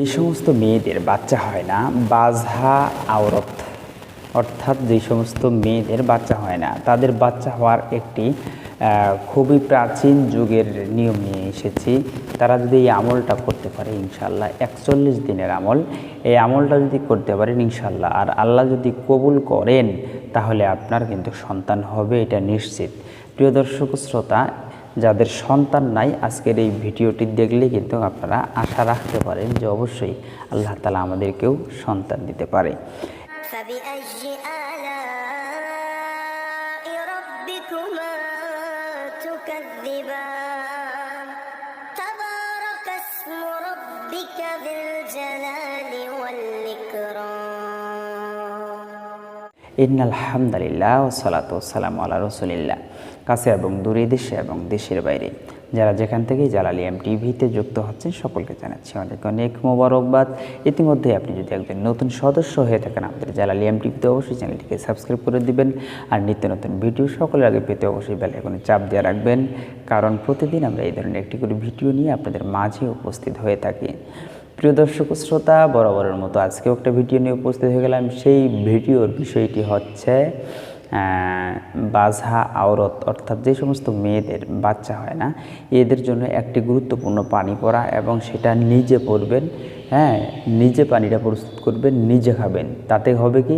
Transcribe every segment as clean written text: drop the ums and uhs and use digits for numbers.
যে সমস্ত মেয়েদের বাচ্চা হয় না, বাজহা আওরত, অর্থাৎ যে সমস্ত মেয়েদের বাচ্চা হয় না তাদের বাচ্চা হওয়ার একটি খুবই প্রাচীন যুগের নিয়ম নিয়ে এসেছি। তারা যদি এই আমলটা করতে পারে ইনশাআল্লাহ, 41 দিনের আমল, এই আমলটা যদি করতে পারেন ইনশাআল্লাহ, আর আল্লাহ যদি কবুল করেন তাহলে আপনার কিন্তু সন্তান হবে, এটা নিশ্চিত। প্রিয় দর্শক শ্রোতা, যাদের সন্তান নাই আজকের এই ভিডিওটি দেখলে কিন্তু আপনারা আশা রাখতে পারেন যে অবশ্যই আল্লাহ তাআলা আমাদেরকেও সন্তান দিতে পারে। ইন্নাল হামদুলিল্লাহ ওয়া সালাতু ওয়াসসালামু আলা রাসূলিল্লাহ। কাছে এবং দূরে, দেশে এবং দেশের বাইরে যারা যেখান থেকেই জালালী টিভিতে যুক্ত হচ্ছেন সকলকে জানাচ্ছি অনেক অনেক মোবারকবাদ। ইতিমধ্যে আপনি যদি একজন নতুন সদস্য হয়ে থাকেন আমাদের জালালী টিভিতে, অবশ্যই চ্যানেলটিকে সাবস্ক্রাইব করে দিবেন। আর নিত্য নতুন ভিডিও সকলের আগে পেতে অবশ্যই বেল আইকনে চাপ দিয়ে রাখবেন, কারণ প্রতিদিন আমরা এই ধরনের একটি করে ভিডিও নিয়ে আপনাদের মাঝে উপস্থিত হয়ে থাকি। প্রিয় দর্শক শ্রোতা, বরাবরের মতো আজকেও একটা ভিডিও নিয়ে উপস্থিত হয়ে গেলাম। সেই ভিডিওর বিষয়টি হচ্ছে বাজহা আওরত, অর্থাৎ যে সমস্ত মেয়েদের বাচ্চা হয় না এদের জন্য একটি গুরুত্বপূর্ণ পানি পড়া, এবং সেটা নিজে পড়বেন। নিজে পানিটা প্রস্তুত করবেন, নিজে খাবেন। তাতে হবে কি,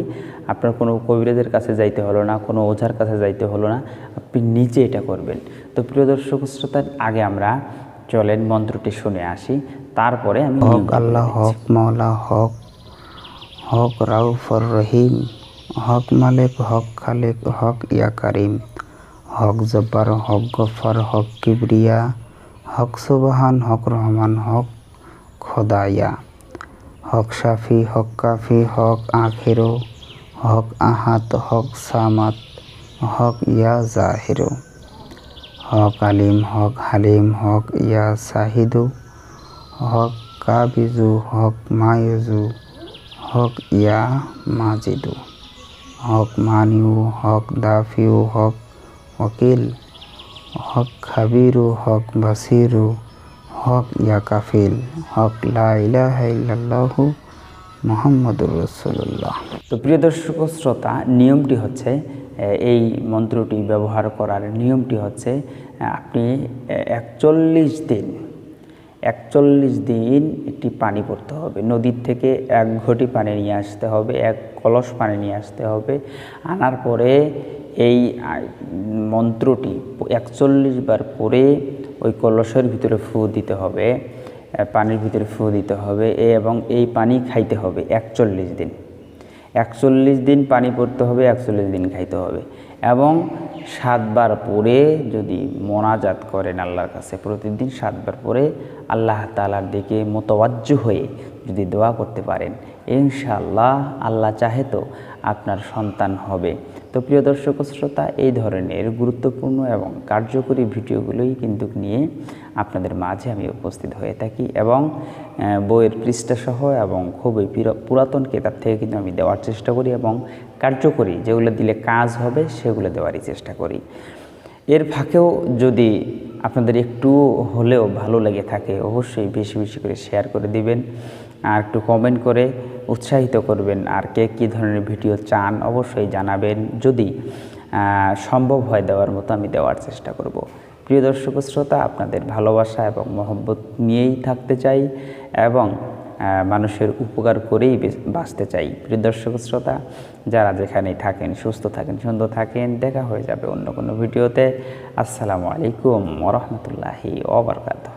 আপনার কোনো কবিরাজের কাছে যাইতে হলো না, কোনো ওঝার কাছে যাইতে হলো না, আপনি নিজে এটা করবেন। তো প্রিয় দর্শক শ্রোতার আগে আমরা চলেন মন্ত্রটি শুনে আসি, তারপরে আমি হক আল্লাহ, হক মাওলা, হক হক রাউফর রহিম, হক মালিক, হক খালিক, হক ইয়া কারিম, হক জব্বার, হক গফার, হক কিবরিয়া, হক সুবহান, হক রহমান, হক খোদায়া, হক শাফি, হক কাফি, হক আখিরো, হক আহাত, হক সামাত, হক ইয়া জাহিরো, হক আলিম, হক হালিম, হক ইয়া সাহিদু, হক কাবিজু, হক মায়ুজু, হক ইয়া মাজিদু, হক মানিউ, হক দাফিউ, হক ওকিল, হক খাবিরু, হক বাসিরু, হক ইয়া কাফিল, হক লা ইলাহা ইল্লাল্লাহু মুহাম্মাদুর রাসূলুল্লাহ। তো প্রিয় দর্শক শ্রোতা, নিয়মটি হচ্ছে, এই মন্ত্রটি ব্যবহার করার নিয়মটি হচ্ছে, আপনি 41 দিন একটি পানি পড়তে হবে। নদীর থেকে 1 ঘটি পানি নিয়ে আসতে হবে, 1 কলস পানি নিয়ে আসতে হবে। আনার পরে এই মন্ত্রটি 41 বার পরে ওই কলসের ভিতরে ফু দিতে হবে, পানির ভিতরে ফু দিতে হবে, এবং এই পানি খাইতে হবে 41 দিন। 41 দিন পানি পড়তে হবে, 41 দিন খাইতে হবে, এবং 7 বার পরে যদি মোনাজাত করেন আল্লাহর কাছে, প্রতিদিন 7 বার পরে আল্লাহ তাআলার দিকে মোতাওয়াজ্জু হয়ে যদি দোয়া করতে পারেন, ইনশাআল্লাহ আল্লাহ চাহে তো আপনার সন্তান হবে। তো প্রিয় দর্শক শ্রোতা, এই ধরনের গুরুত্বপূর্ণ এবং কার্যকরী ভিডিওগুলোই কিন্তু নিয়ে আপনাদের মাঝে আমি উপস্থিত হয়ে থাকি, এবং বইয়ের পৃষ্ঠাসহ এবং খুবই পুরাতন কিতাব থেকে কিন্তু আমি দেওয়ার চেষ্টা করি, এবং কার্যকরী যেগুলো দিলে কাজ হবে সেগুলো দেওয়ারই চেষ্টা করি। এর ফাঁকেও যদি আপনাদের একটু হলেও ভালো লেগে থাকে, অবশ্যই বেশি বেশি করে শেয়ার করে দিবেন, আর একটু কমেন্ট করে উৎসাহিত করবেন। আর কে কী ধরনের ভিডিও চান অবশ্যই জানাবেন, যদি সম্ভব হয় দেওয়ার মতো আমি দেওয়ার চেষ্টা করব। প্রিয় দর্শক শ্রোতা, আপনাদের ভালোবাসা এবং মহব্বত নিয়েই থাকতে চাই, এবং মানুষের উপকার করেই বাঁচতে চাই। প্রিয় দর্শক শ্রোতা, যারা যেখানেই থাকেন সুস্থ থাকেন, সুন্দর থাকেন। দেখা হয়ে যাবে অন্য কোনো ভিডিওতে। আসসালামু আলাইকুম ওয়া রাহমাতুল্লাহি ওয়া বারাকাতুহু।